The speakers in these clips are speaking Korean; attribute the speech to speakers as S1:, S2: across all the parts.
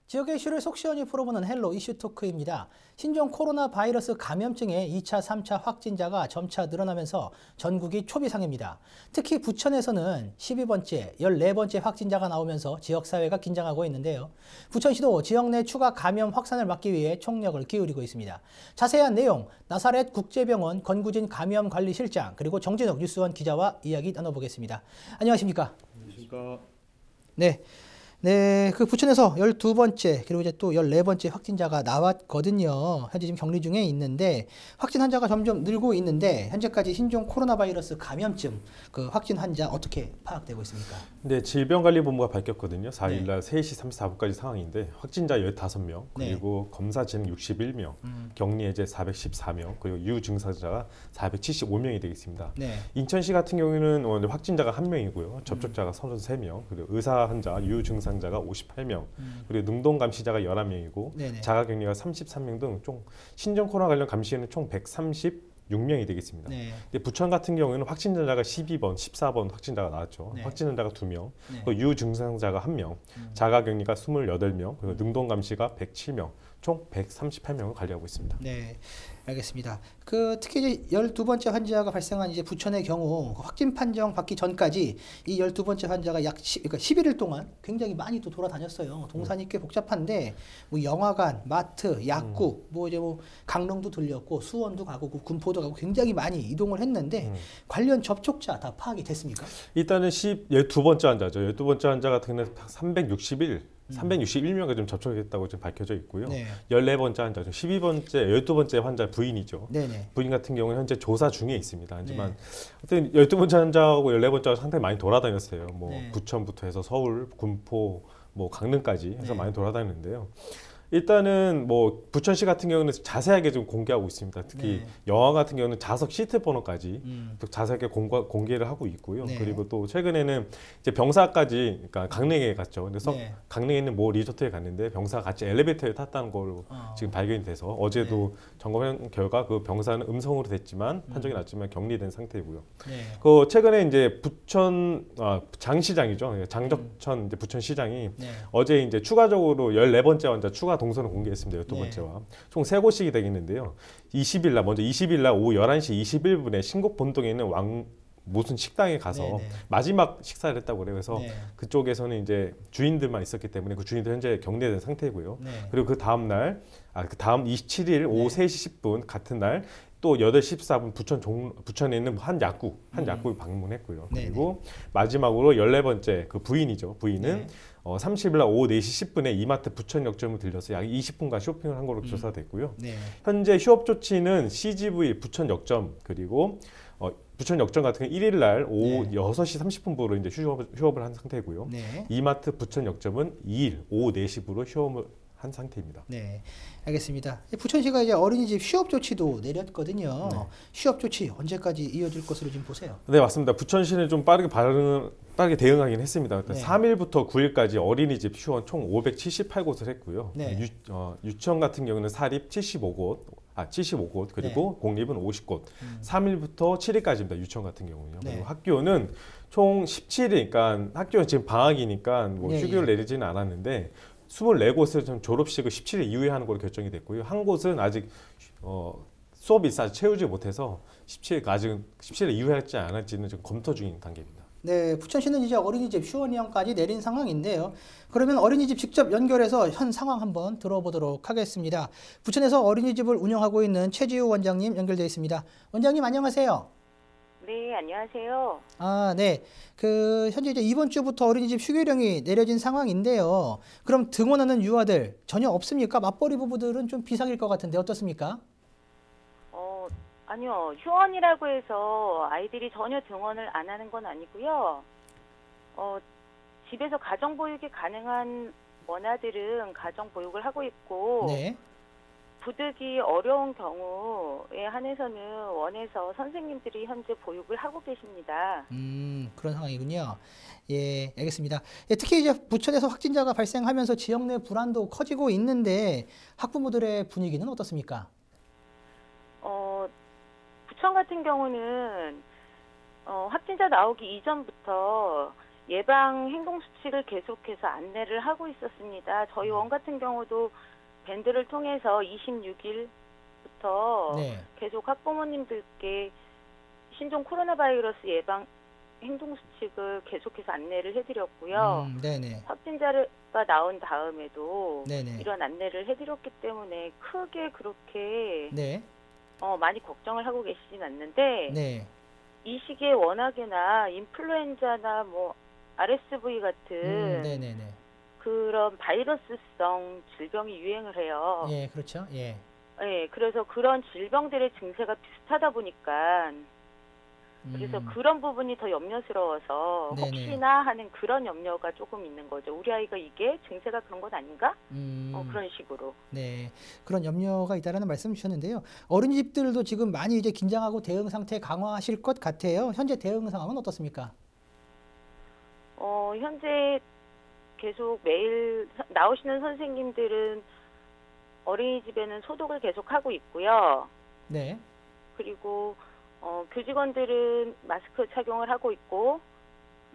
S1: 지역의 이슈를 속 시원히 풀어보는 헬로 이슈 토크입니다. 신종 코로나 바이러스 감염증의 2차, 3차 확진자가 점차 늘어나면서 전국이 초비상입니다. 특히 부천에서는 12번째, 14번째 확진자가 나오면서 지역사회가 긴장하고 있는데요. 부천시도 지역 내 추가 감염 확산을 막기 위해 총력을 기울이고 있습니다. 자세한 내용, 나사렛 국제병원 권구진 감염관리실장 그리고 정진욱 뉴스원 기자와 이야기 나눠보겠습니다. 안녕하십니까?
S2: 안녕하십니까?
S1: 네, 그 부천에서 12번째 그리고 이제 또 14번째 확진자가 나왔거든요. 현재 지금 격리 중에 있는데 확진 환자가 점점 늘고 있는데 현재까지 신종 코로나 바이러스 감염증 그 확진 환자 어떻게 파악되고 있습니까?
S2: 네, 질병관리본부가 밝혔거든요. 4일날 3시 34분까지 상황인데 확진자 15명, 그리고 검사 진행 61명, 격리 해제 414명, 그리고 유증상자가 475명이 되겠습니다. 인천시 같은 경우에는 오늘 확진자가 1명이고요. 접촉자가 33명, 그리고 의사 환자, 유증상자가 58명, 그리고 능동 감시자가 11명이고 자가격리가 33명 등 총 신종 코로나 관련 감시에는 총 136명이 되겠습니다. 근데 부천 같은 경우에는 확진자가 12번, 14번 확진자가 나왔죠. 확진자가 2명, 그리고 유증상자가 1명, 자가격리가 28명, 그리고 능동 감시가 107명, 총 138명을 관리하고 있습니다.
S1: 네, 알겠습니다. 그 특히 이제 12번째 환자가 발생한 이제 부천의 경우 확진 판정 받기 전까지 이 12번째 환자가 그러니까 11일 동안 굉장히 많이 또 돌아다녔어요. 동선이 꽤 복잡한데 뭐 영화관, 마트, 약국, 뭐 이제 뭐 강릉도 들렸고 수원도 가고 군포도 가고 굉장히 많이 이동을 했는데 관련 접촉자 다 파악이 됐습니까?
S2: 일단은 12번째 환자죠. 12번째 환자 같은 경우는 361명이 좀 접촉했다고 지금 밝혀져 있고요. 14번째 환자죠. 12번째 환자 부인이죠. 부인 같은 경우는 현재 조사 중에 있습니다. 하지만 하여튼 12번째 환자하고 14번째가 상당히 많이 돌아다녔어요. 뭐 부천부터 해서 서울, 군포, 뭐 강릉까지 해서 많이 돌아다녔는데요. 일단은 뭐 부천시 같은 경우는 자세하게 좀 공개하고 있습니다. 특히 영화 같은 경우는 좌석 시트 번호까지 또 자세하게 공개를 하고 있고요. 그리고 또 최근에는 이제 병사까지, 그러니까 강릉에 갔죠. 그래서 강릉에 있는 모 리조트에 갔는데 병사가 같이 엘리베이터에 탔다는 걸로 지금 발견이 돼서 어제도 점검한 결과 그 병사는 음성으로 됐지만 판정이 났지만 격리된 상태이고요. 그 최근에 이제 부천 장시장이죠. 장덕천 이제 부천시장이 어제 이제 추가적으로 14번째 환자 추가 동선을 공개했습니다. 12번째와. 총 3곳씩이 되겠는데요. 20일 날, 먼저 20일 날 오후 11시 21분에 신곡 본동에 있는 무슨 식당에 가서 마지막 식사를 했다고 그래요. 그래서 그쪽에서는 이제 주인들만 있었기 때문에 그 주인들 현재 격리된 상태고요. 그리고 그 다음 날, 그 다음 27일 오후 3시 10분 같은 날 또 8시 14분 부천에 있는 한 약국을 방문했고요. 그리고 마지막으로 14번째 그 부인이죠. 부인은 30일 날 오후 4시 10분에 이마트 부천역점을 들려서 약 20분간 쇼핑을 한 걸로 조사됐고요. 현재 휴업 조치는 CGV 부천역점 그리고 부천역점 같은 경우 1일 날 오후 6시 30분부로 이제 휴업을 한 상태고요. 이마트 부천역점은 2일 오후 4시부로 휴업을 한 상태입니다.
S1: 네, 알겠습니다. 부천시가 이제 어린이집 휴업 조치도 내렸거든요. 휴업 조치 언제까지 이어질 것으로 지금 보세요?
S2: 네, 맞습니다. 부천시는 좀 빠르게 대응하긴 했습니다. 3일부터 9일까지 어린이집 휴원 총 578곳을 했고요. 유치원 같은 경우는 사립 75곳 그리고 공립은 50곳. 3일부터 7일까지입니다. 유치원 같은 경우는요. 그리고 학교는 총 17일, 그러니까 학교는 지금 방학이니까 뭐 휴교를 내리지는 않았는데 24곳을 좀 졸업식을 17일 이후에 하는 걸로 결정이 됐고요. 한 곳은 아직 수업이 채우지 못해서 아직 17일 이후에 할지 안 할지는 지금 검토 중인 단계입니다.
S1: 네, 부천시는 이제 어린이집 휴원령까지 내린 상황인데요. 그러면 어린이집 직접 연결해서 현 상황 한번 들어보도록 하겠습니다. 부천에서 어린이집을 운영하고 있는 최지우 원장님 연결되어 있습니다. 원장님 안녕하세요.
S3: 네, 안녕하세요.
S1: 네. 현재 이제 이번 주부터 어린이집 휴교령이 내려진 상황인데요. 그럼 등원하는 유아들 전혀 없습니까? 맞벌이 부부들은 좀 비상일 것 같은데 어떻습니까?
S3: 아니요. 휴원이라고 해서 아이들이 전혀 등원을 안 하는 건 아니고요. 집에서 가정보육이 가능한 원아들은 가정보육을 하고 있고 부득이 어려운 경우에 한해서는 원에서 선생님들이 현재 보육을 하고 계십니다.
S1: 그런 상황이군요. 예, 알겠습니다. 특히 이제 부천에서 확진자가 발생하면서 지역 내 불안도 커지고 있는데 학부모들의 분위기는 어떻습니까?
S3: 부천 같은 경우는 확진자 나오기 이전부터 예방 행동 수칙을 계속해서 안내를 하고 있었습니다. 저희 원 같은 경우도 밴드를 통해서 26일부터
S1: 네.
S3: 계속 학부모님들께 신종 코로나 바이러스 예방 행동 수칙을 계속해서 안내를 해드렸고요.
S1: 네네.
S3: 확진자가 나온 다음에도
S1: 네네.
S3: 이런 안내를 해드렸기 때문에 크게 그렇게
S1: 네.
S3: 많이 걱정을 하고 계시진 않는데
S1: 네.
S3: 이 시기에 워낙에나 인플루엔자나 뭐 RSV 같은
S1: 네네네.
S3: 그런 바이러스성 질병이 유행을 해요.
S1: 예, 그렇죠. 예.
S3: 예, 그래서 그런 질병들의 증세가 비슷하다 보니까 그래서 그런 부분이 더 염려스러워서
S1: 네네.
S3: 혹시나 하는 그런 염려가 조금 있는 거죠. 우리 아이가 이게 증세가 그런 건 아닌가? 그런 식으로.
S1: 네, 그런 염려가 있다라는 말씀 주셨는데요. 어린이집들도 지금 많이 이제 긴장하고 대응 상태 강화하실 것 같아요. 현재 대응 상황은 어떻습니까?
S3: 현재 계속 매일 나오시는 선생님들은 어린이집에는 소독을 계속 하고 있고요.
S1: 네.
S3: 그리고 교직원들은 마스크 착용을 하고 있고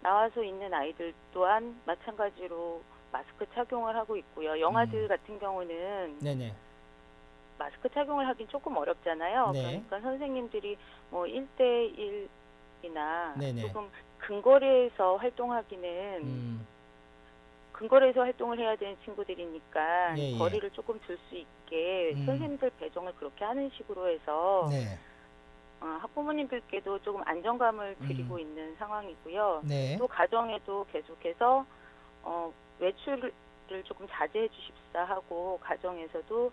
S3: 나와서 있는 아이들 또한 마찬가지로 마스크 착용을 하고 있고요. 영아들 같은 경우는
S1: 네네.
S3: 마스크 착용을 하긴 조금 어렵잖아요.
S1: 네.
S3: 그러니까 선생님들이 뭐 1대1이나
S1: 네네.
S3: 조금 근거리에서 활동하기는 근거리에서 활동을 해야 되는 친구들이니까
S1: 예, 예.
S3: 거리를 조금 둘 수 있게 선생님들 배정을 그렇게 하는 식으로 해서
S1: 네.
S3: 학부모님들께도 조금 안정감을 드리고 있는 상황이고요.
S1: 네.
S3: 또 가정에도 계속해서 외출을 조금 자제해 주십사 하고 가정에서도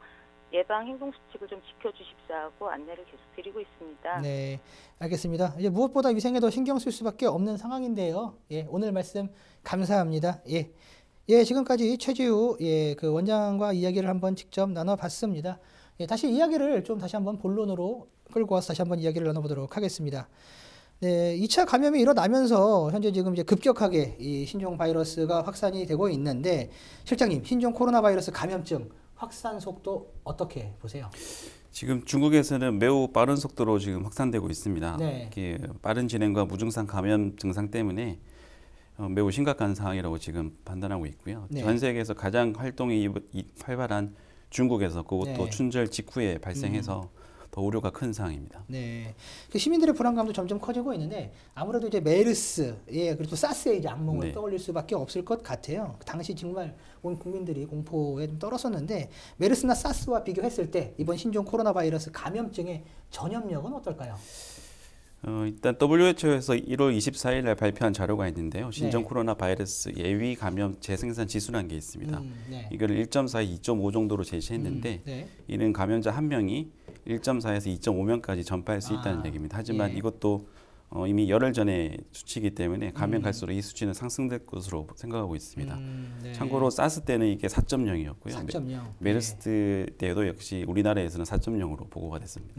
S3: 예방 행동 수칙을 좀 지켜주십사 하고 안내를 계속 드리고 있습니다.
S1: 네, 알겠습니다. 이제 무엇보다 위생에 더 신경 쓸 수밖에 없는 상황인데요. 예, 오늘 말씀 감사합니다. 예, 예, 지금까지 최지우 그 원장과 이야기를 한번 직접 나눠봤습니다. 예, 다시 이야기를 좀 다시 한번 본론으로 끌고 와서 다시 한번 이야기를 나눠보도록 하겠습니다. 네, 2차 감염이 일어나면서 현재 지금 이제 급격하게 이 신종 바이러스가 확산이 되고 있는데 실장님, 신종 코로나 바이러스 감염증 확산 속도 어떻게 보세요?
S4: 지금 중국에서는 매우 빠른 속도로 지금 확산되고 있습니다.
S1: 네.
S4: 빠른 진행과 무증상 감염 증상 때문에 매우 심각한 상황이라고 지금 판단하고 있고요.
S1: 네.
S4: 전 세계에서 가장 활동이 활발한 중국에서 그것도
S1: 네.
S4: 춘절 직후에 발생해서 더 우려가 큰 상황입니다.
S1: 네, 그 시민들의 불안감도 점점 커지고 있는데 아무래도 이제 메르스, 그리고 사스의 이제 악몽을
S4: 네.
S1: 떠올릴 수밖에 없을 것 같아요. 당시 정말 온 국민들이 공포에 좀 떨었었는데 메르스나 사스와 비교했을 때 이번 신종 코로나 바이러스 감염증의 전염력은 어떨까요?
S4: 일단 WHO에서 1월 24일 날 발표한 자료가 있는데요. 신종
S1: 네.
S4: 코로나 바이러스 예위 감염 재생산 지수라는 게 있습니다.
S1: 네.
S4: 이거를 1.4, 2.5 정도로 제시했는데
S1: 네.
S4: 이는 감염자 한 명이 1.4에서 2.5명까지 전파할 수 있다는 얘기입니다. 하지만 이것도 이미 열흘 전에 수치이기 때문에 가면 갈수록 이 수치는 상승될 것으로 생각하고 있습니다.
S1: 네.
S4: 참고로 사스 때는 이게 4.0이었고요.
S1: 4.0.
S4: 메르스 때도 역시 우리나라에서는 4.0으로 보고가 됐습니다.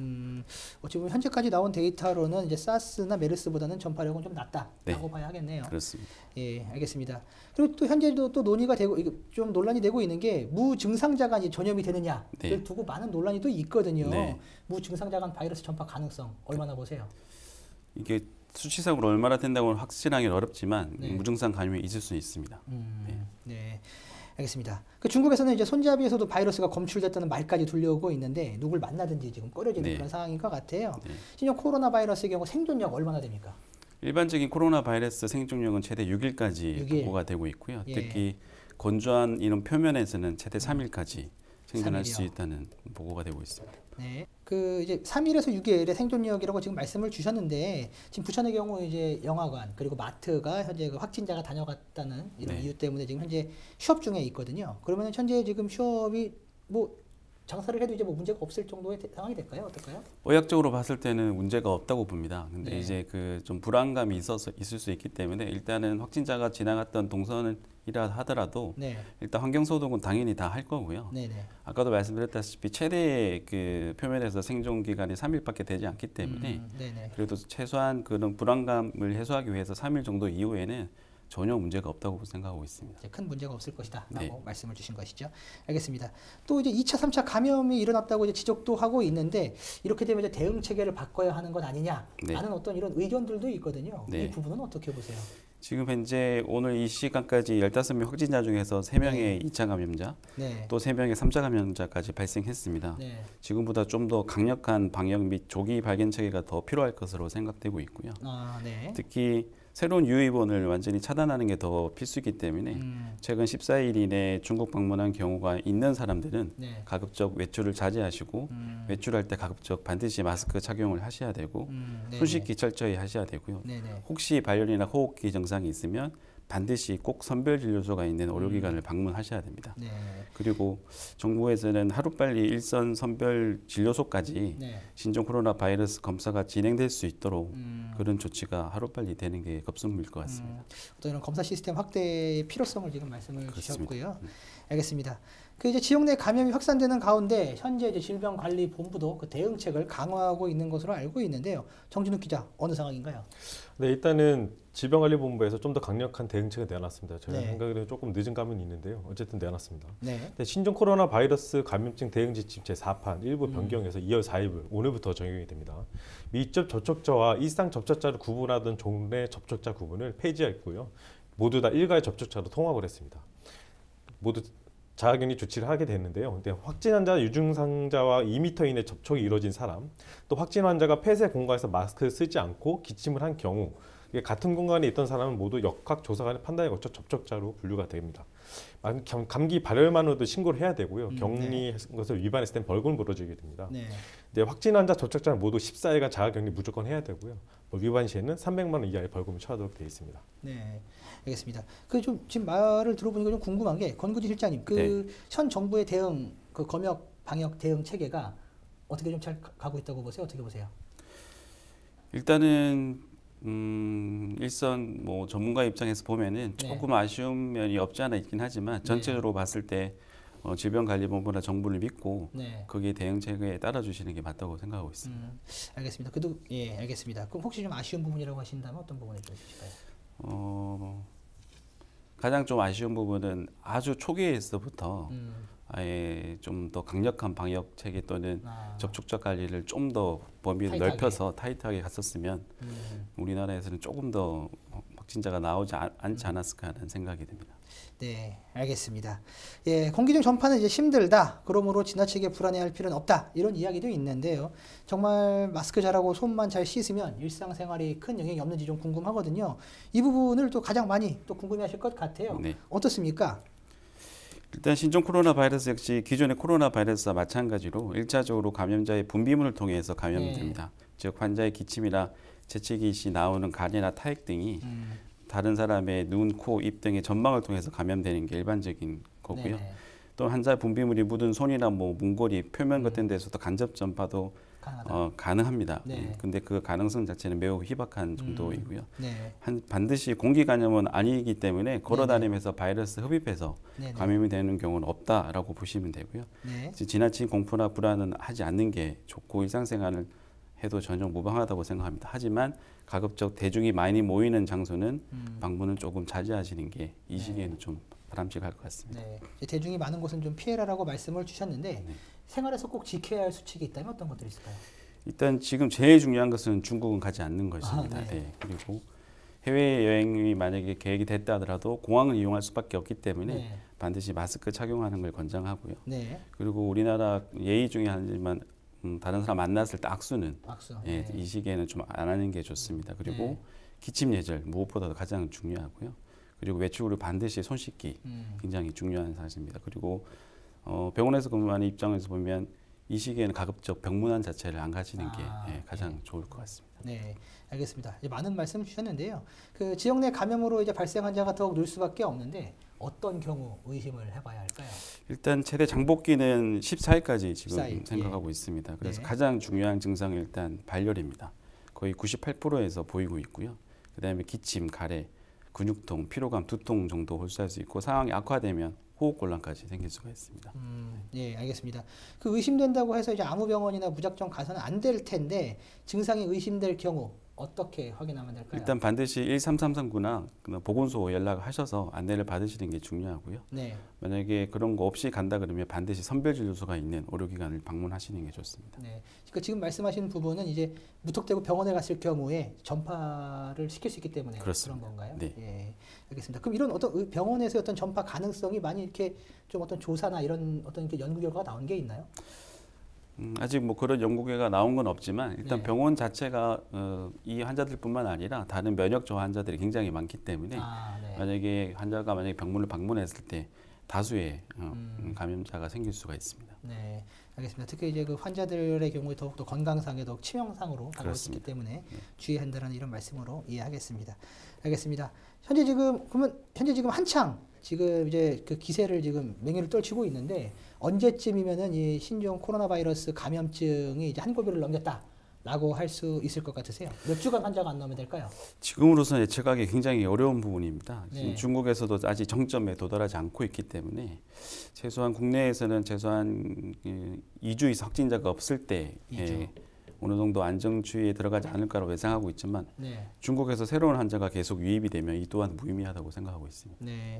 S1: 어찌 보면 현재까지 나온 데이터로는 이제 사스나 메르스보다는 전파력은 좀 낮다라고
S4: 네.
S1: 봐야 하겠네요.
S4: 그렇습니다.
S1: 예, 알겠습니다. 그리고 또 현재도 또 논의가 되고 좀 논란이 되고 있는 게 무증상자가 이제 전염이 되느냐를
S4: 네.
S1: 두고 많은 논란이 또 있거든요.
S4: 네.
S1: 무증상자 간 바이러스 전파 가능성 얼마나 보세요?
S4: 이게 수치상으로 얼마나 된다고는 확실하기는 어렵지만
S1: 네.
S4: 무증상 감염이 있을 수 있습니다.
S1: 네, 알겠습니다. 그 중국에서는 이제 손잡이에서도 바이러스가 검출됐다는 말까지 들려오고 있는데 누굴 만나든지 지금 꺼려지는
S4: 네.
S1: 그런 상황인 것 같아요.
S4: 네.
S1: 신종 코로나 바이러스의 경우 생존력 얼마나 됩니까?
S4: 일반적인 코로나 바이러스 생존력은 최대 6일까지
S1: 6일.
S4: 보고가 되고 있고요.
S1: 예.
S4: 특히 건조한 이런 표면에서는 최대 3일까지 생존할
S1: 3일이요.
S4: 수 있다는 보고가 되고 있습니다.
S1: 네. 그 이제 3일에서 6일의 생존력이라고 지금 말씀을 주셨는데 지금 부천의 경우 이제 영화관 그리고 마트가 현재 그 확진자가 다녀갔다는 이런
S4: 네.
S1: 이유 때문에 지금 현재 휴업 중에 있거든요. 그러면 현재 지금 휴업이 뭐 장사를 해도 이제 뭐 문제가 없을 정도의 상황이 될까요? 어떨까요?
S4: 의학적으로 봤을 때는 문제가 없다고 봅니다. 근데
S1: 네.
S4: 이제 그 좀 불안감이 있을 수 있기 때문에 일단은 확진자가 지나갔던 동선이라 하더라도
S1: 네.
S4: 일단 환경 소독은 당연히 다 할 거고요.
S1: 네네.
S4: 아까도 말씀드렸다시피 최대 그 표면에서 생존 기간이 3일밖에 되지 않기 때문에
S1: 네네.
S4: 그래도 최소한 그런 불안감을 해소하기 위해서 3일 정도 이후에는 전혀 문제가 없다고 생각하고 있습니다.
S1: 이제 큰 문제가 없을 것이다 라고
S4: 네.
S1: 말씀을 주신 것이죠. 알겠습니다. 또 이제 2차, 3차 감염이 일어났다고 이제 지적도 하고 있는데 이렇게 되면 이제 대응 체계를 바꿔야 하는 것 아니냐라는
S4: 네.
S1: 어떤 이런 의견들도 있거든요.
S4: 네.
S1: 이 부분은 어떻게 보세요?
S4: 지금 현재 오늘 이 시간까지 15명 확진자 중에서 3명의 2차 감염자, 또 3명의 3차 감염자까지 발생했습니다. 지금보다 좀 더 강력한 방역 및 조기 발견 체계가 더 필요할 것으로 생각되고 있고요. 특히 새로운 유입원을 완전히 차단하는 게 더 필수이기 때문에 최근 14일 이내 중국 방문한 경우가 있는 사람들은 가급적 외출을 자제하시고 외출할 때 가급적 반드시 마스크 착용을 하셔야 되고 손 씻기 철저히 하셔야 되고요. 혹시 발열이나 호흡기 증상이 있으면 반드시 꼭 선별진료소가 있는 의료기관을 방문하셔야 됩니다. 그리고 정부에서는 하루빨리 일선 선별진료소까지 신종 코로나 바이러스 검사가 진행될 수 있도록 그런 조치가 하루빨리 되는 게 급선무일 것 같습니다.
S1: 또 이런 검사 시스템 확대의 필요성을 지금 말씀을 주셨고요. 알겠습니다. 그 이제 지역 내 감염이 확산되는 가운데 현재 이제 질병관리본부도 그 대응책을 강화하고 있는 것으로 알고 있는데요. 정진욱 기자, 어느 상황인가요?
S2: 네, 일단은 질병관리본부에서 좀 더 강력한 대응책을 내놨습니다. 저희 생각에는 조금 늦은 감은 있는데요. 어쨌든 내놨습니다. 신종 코로나 바이러스 감염증 대응 지침 제4판 일부 변경해서 2월 4일 오늘부터 적용이 됩니다. 밀접 접촉자와 일상 접촉자를 구분하던 종래 접촉자 구분을 폐지했고요. 모두 다 일괄 접촉자로 통합을 했습니다. 모두 자가격리 조치를 하게 됐는데요. 근데 확진 환자, 유증상자와 2m 이내 접촉이 이루어진 사람, 또 확진 환자가 폐쇄 공간에서 마스크를 쓰지 않고 기침을 한 경우, 같은 공간에 있던 사람은 모두 역학조사관의 판단에 거쳐 접촉자로 분류가 됩니다. 감기 발열만으로도 신고를 해야 되고요. 격리 것을 위반했을 땐 벌금을 물어주게 됩니다. 근데 확진 환자, 접촉자는 모두 14일간 자가격리 무조건 해야 되고요. 위반 시에는 300만 원 이하의 벌금을 처하도록 되어 있습니다.
S1: 네, 알겠습니다. 그 좀 지금 말을 들어보니까 좀 궁금한 게 권구지 실장님, 그 현 정부의 대응, 그 검역 방역 대응 체계가 어떻게 좀 잘 가고 있다고 보세요? 어떻게 보세요?
S4: 일단은 일선 뭐 전문가 입장에서 보면은 조금 아쉬운 면이 없지 않아 있긴 하지만 전체적으로 봤을 때 질병관리본부나 정부를 믿고 거기에 대응 체계에 따라주시는 게 맞다고 생각하고 있습니다.
S1: 알겠습니다. 그래도 알겠습니다. 그럼 혹시 좀 아쉬운 부분이라고 하신다면 어떤 부분이 좀 있으실까요?
S4: 가장 좀 아쉬운 부분은 아주 초기에서부터 아예 좀 더 강력한 방역 체계 또는 접촉자 관리를 좀 더 범위를 넓혀서 타이트하게 갔었으면 우리나라에서는 조금 더 확진자가 나오지 않지 않았을까 하는 생각이 듭니다.
S1: 네, 알겠습니다. 공기 중 전파는 이제 힘들다. 그러므로 지나치게 불안해할 필요는 없다. 이런 이야기도 있는데요. 정말 마스크 잘하고 손만 잘 씻으면 일상생활이 큰 영향이 없는지 좀 궁금하거든요. 이 부분을 또 가장 많이 또 궁금해하실 것 같아요. 어떻습니까?
S4: 일단 신종 코로나 바이러스 역시 기존의 코로나 바이러스와 마찬가지로 1차적으로 감염자의 분비물을 통해서 감염이 됩니다. 즉 환자의 기침이나 재채기 시 나오는 간이나 타액 등이 다른 사람의 눈, 코, 입 등의 전망을 통해서 감염되는 게 일반적인 거고요. 또 환자의 분비물이 묻은 손이나 뭐 문고리, 표면 같은 데서도 간접 전파도 가능합니다. 근데 그 가능성 자체는 매우 희박한 정도이고요. 반드시 공기 감염은 아니기 때문에 걸어다니면서 바이러스 흡입해서 감염이 되는 경우는 없다라고 보시면 되고요. 지나친 공포나 불안은 하지 않는 게 좋고 일상생활을 해도 전혀 무방하다고 생각합니다. 하지만 가급적 대중이 많이 모이는 장소는 방문을 조금 자제하시는 게 이 시기에는 좀 바람직할 것 같습니다.
S1: 대중이 많은 곳은 좀 피해라라고 말씀을 주셨는데 생활에서 꼭 지켜야 할 수칙이 있다면 어떤 것들이 있을까요?
S4: 일단 지금 제일 중요한 것은 중국은 가지 않는 것입니다. 그리고 해외여행이 만약에 계획이 됐다 하더라도 공항을 이용할 수밖에 없기 때문에 반드시 마스크 착용하는 걸 권장하고요. 그리고 우리나라 예의 중에 하나지만 다른 사람 만났을 때 악수는 이 시기에는 좀 안 하는 게 좋습니다. 그리고 기침 예절 무엇보다도 가장 중요하고요. 그리고 외출을 반드시 손 씻기 굉장히 중요한 사실입니다. 그리고 병원에서 근무하는 입장에서 보면 이 시기에는 가급적 병문안 자체를 안 가시는 게 가장 좋을 것 같습니다.
S1: 네, 알겠습니다. 이제 많은 말씀 주셨는데요. 그 지역 내 감염으로 이제 발생 환자가 더욱 늘 수밖에 없는데 어떤 경우 의심을 해봐야 할까요?
S4: 일단 최대 장복기는 14일까지 지금 14일, 생각하고 있습니다. 그래서 가장 중요한 증상은 일단 발열입니다. 거의 98%에서 보이고 있고요. 그다음에 기침, 가래, 근육통, 피로감, 두통 정도 홀수할 수 있고 상황이 악화되면 호흡곤란까지 생길 수가 있습니다.
S1: 알겠습니다. 그 의심된다고 해서 이제 아무 병원이나 무작정 가서는 안 될 텐데 증상이 의심될 경우 어떻게 확인하면 될까요?
S4: 일단 반드시 1333구나 보건소 연락하셔서 안내를 받으시는 게 중요하고요.
S1: 네.
S4: 만약에 그런 거 없이 간다 그러면 반드시 선별진료소가 있는 의료기관을 방문하시는 게 좋습니다.
S1: 네. 그러니까 지금 말씀하신 부분은 이제 무턱대고 병원에 갔을 경우에 전파를 시킬 수 있기 때문에
S4: 그렇습니다.
S1: 그런 건가요?
S4: 네.
S1: 예. 알겠습니다. 그럼 이런 어떤 병원에서의 어떤 전파 가능성이 많이 이렇게 좀 어떤 조사나 이런 어떤 이렇게 연구 결과가 나온 게 있나요?
S4: 아직 뭐 그런 연구 결과가 나온 건 없지만 일단
S1: 네.
S4: 병원 자체가 이 환자들뿐만 아니라 다른 면역 저하 환자들이 굉장히 많기 때문에
S1: 네.
S4: 만약에 환자가 병원을 방문했을 때 다수의 감염자가 생길 수가 있습니다.
S1: 네, 알겠습니다. 특히 이제 그 환자들의 경우에 더욱더 건강상에 더욱 치명상으로 다가올 수 있기 때문에
S4: 네.
S1: 주의한다는 이런 말씀으로 이해하겠습니다. 알겠습니다. 현재 지금 한창 지금 이제 그 기세를 지금 맹위를 떨치고 있는데 언제쯤이면은 이 신종 코로나 바이러스 감염증이 이제 한 고비를 넘겼다라고 할 수 있을 것 같으세요? 몇 주간 환자가 안 나오면 될까요?
S4: 지금으로서는 예측하기 굉장히 어려운 부분입니다. 지금
S1: 네.
S4: 중국에서도 아직 정점에 도달하지 않고 있기 때문에 최소한 국내에서는 최소한 2주 이상 확진자가 없을 때 어느 정도 안정추이에 들어가지 않을까라고 예상하고 있지만
S1: 네.
S4: 중국에서 새로운 환자가 계속 유입이 되면 이 또한 무의미하다고 생각하고 있습니다.
S1: 네,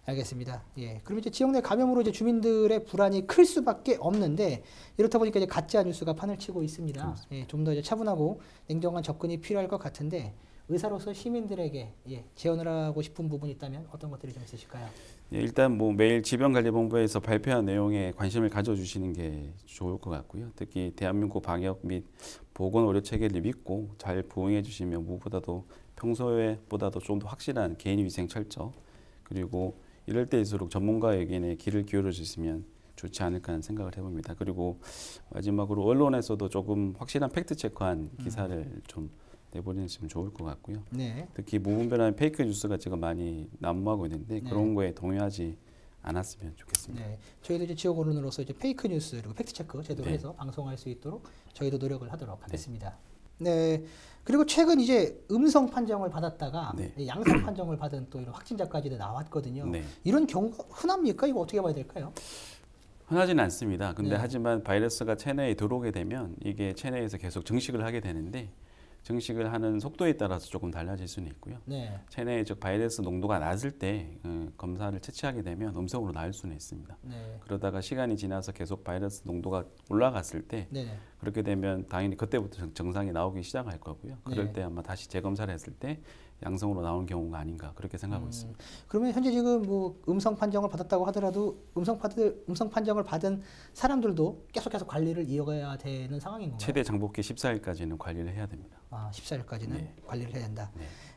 S1: 알겠습니다. 예, 그럼 이제 지역 내 감염으로 이제 주민들의 불안이 클 수밖에 없는데 이렇다 보니까 이제 가짜 뉴스가 판을 치고 있습니다. 예, 좀 더 이제 차분하고 냉정한 접근이 필요할 것 같은데 의사로서 시민들에게 제언을 하고 싶은 부분이 있다면 어떤 것들이 좀 있으실까요?
S4: 예, 일단 뭐 매일 질병관리본부에서 발표한 내용에 관심을 가져주시는 게 좋을 것 같고요. 특히 대한민국 방역 및 보건 의료 체계를 믿고 잘 부응해 주시면 무엇보다도 평소에보다도 좀 더 확실한 개인위생 철저 그리고 이럴 때일수록 전문가의 의견에 귀를 기울여 주시면 좋지 않을까 하는 생각을 해봅니다. 그리고 마지막으로 언론에서도 조금 확실한 팩트 체크한 기사를 좀 내보내시면 좋을 것 같고요.
S1: 네.
S4: 특히 무분별한 페이크 뉴스가 지금 많이 난무하고 있는데 그런 거에 동요하지 않았으면 좋겠습니다.
S1: 네, 저희도 이제 지역 언론으로서 이제 페이크 뉴스 그리고 팩트 체크 제도로 해서 방송할 수 있도록 저희도 노력을 하도록 하겠습니다. 네. 그리고 최근 이제 음성 판정을 받았다가 양성 판정을 받은 또 이런 확진자까지도 나왔거든요.
S4: 네.
S1: 이런 경우가 흔합니까? 이거 어떻게 봐야 될까요?
S4: 흔하지는 않습니다. 근데 하지만 바이러스가 체내에 들어오게 되면 이게 체내에서 계속 증식을 하게 되는데 증식을 하는 속도에 따라서 조금 달라질 수는 있고요.
S1: 네.
S4: 체내에 즉 바이러스 농도가 낮을 때 검사를 채취하게 되면 음성으로 나올 수는 있습니다.
S1: 네.
S4: 그러다가 시간이 지나서 계속 바이러스 농도가 올라갔을 때 그렇게 되면 당연히 그때부터 정상이 나오기 시작할 거고요. 그럴 때 아마 다시 재검사를 했을 때 양성으로 나온 경우가 아닌가 그렇게 생각하고 있습니다.
S1: 그러면 현재 지금 뭐 음성 판정을 받았다고 하더라도 음성 판정을 받은 사람들도 계속 관리를 이어가야 되는 상황인 건가요?
S4: 최대 장복기 14일까지는 관리를 해야 됩니다.
S1: 14일까지는 관리를 해야 된다.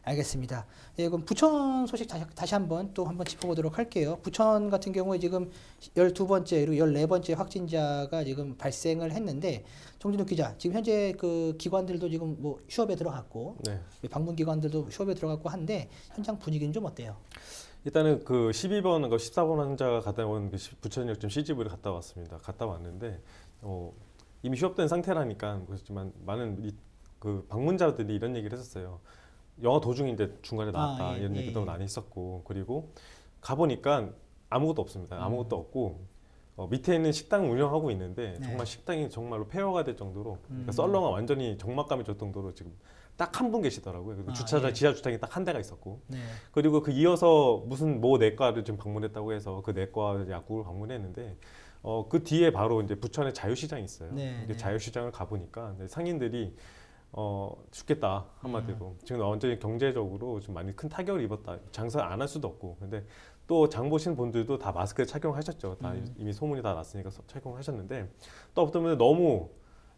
S1: 알겠습니다. 예, 그럼 부천 소식 다시 한번 짚어보도록 할게요. 부천 같은 경우에 지금 12번째 그리고 14번째 확진자가 지금 발생을 했는데 정진욱 기자, 지금 현재 그 기관들도 지금 뭐 휴업에 들어갔고 방문 기관들도 휴업에 들어갔고 한데 현장 분위기는 좀 어때요?
S2: 일단은 그 12번, 14번 환자가 갔다 온 부천역점 CGV를 갔다 왔습니다. 갔다 왔는데 이미 휴업된 상태라니까 그렇지만 많은 그 방문자들이 이런 얘기를 했었어요. 영화 도중인데 중간에 나왔다 이런 얘기도 많이 있었고 그리고 가보니까 아무것도 없습니다. 아무것도 없고 밑에 있는 식당 운영하고 있는데 정말 식당이 정말로 폐허가 될 정도로 그러니까 썰렁한 완전히 적막감이 줄 정도로 지금 딱 한 분 계시더라고요. 그리고 주차장 지하 주차장이 딱 한 대가 있었고 그리고 그 이어서 무슨 모 내과를 좀 방문했다고 해서 그 내과 약국을 방문했는데 그 뒤에 바로 이제 부천에 자유시장이 있어요. 자유시장을 가보니까 상인들이 죽겠다 한마디로 지금 완전히 경제적으로 좀 많이 큰 타격을 입었다. 장사 안 할 수도 없고 근데 또 장 보신 분들도 다 마스크 착용하셨죠. 다 이미 소문이 다 났으니까 착용하셨는데 또 어떤 분들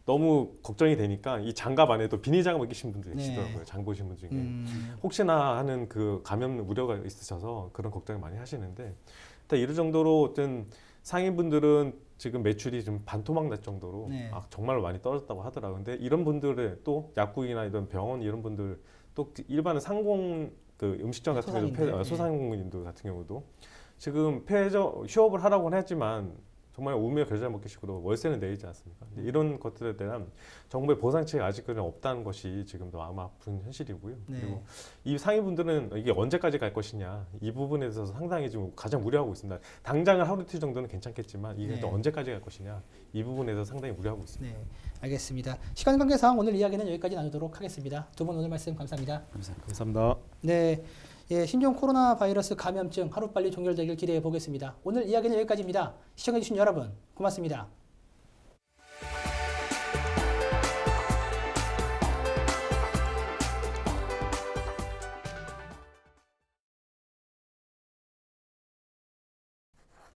S2: 너무 걱정이 되니까 이 장갑 안에 또 비닐 장갑 끼신 분들이 계시더라고요. 장 보신 분 중에 혹시나 하는 그 감염 우려가 있으셔서 그런 걱정을 많이 하시는데 이럴 정도로 어떤 상인분들은 지금 매출이 좀 반토막 날 정도로 정말로 많이 떨어졌다고 하더라고요. 근데 이런 분들의 또 약국이나 이런 병원 이런 분들 또 일반 상공 그 음식점 같은 경우도 소상공인들 같은 경우도 지금 휴업을 하라고는 하지만 정말 우며 겨자 먹기식으로 월세는 내리지 않습니까? 이런 것들에 대한 정부의 보상책이 아직까지는 없다는 것이 지금도 마음 아픈 현실이고요. 네. 그리고 이 상인분들은 이게 언제까지 갈 것이냐 이 부분에 대해서 상당히 지금 가장 우려하고 있습니다. 당장은 하루 이틀 정도는 괜찮겠지만 이게 또 언제까지 갈 것이냐 이 부분에 대해서 상당히 우려하고 있습니다.
S1: 네, 알겠습니다. 시간 관계상 오늘 이야기는 여기까지 나누도록 하겠습니다. 두 분 오늘 말씀 감사합니다.
S2: 감사합니다.
S1: 네. 예, 신종 코로나 바이러스 감염증 하루빨리 종결되길 기대해 보겠습니다. 오늘 이야기는 여기까지입니다. 시청해주신 여러분 고맙습니다.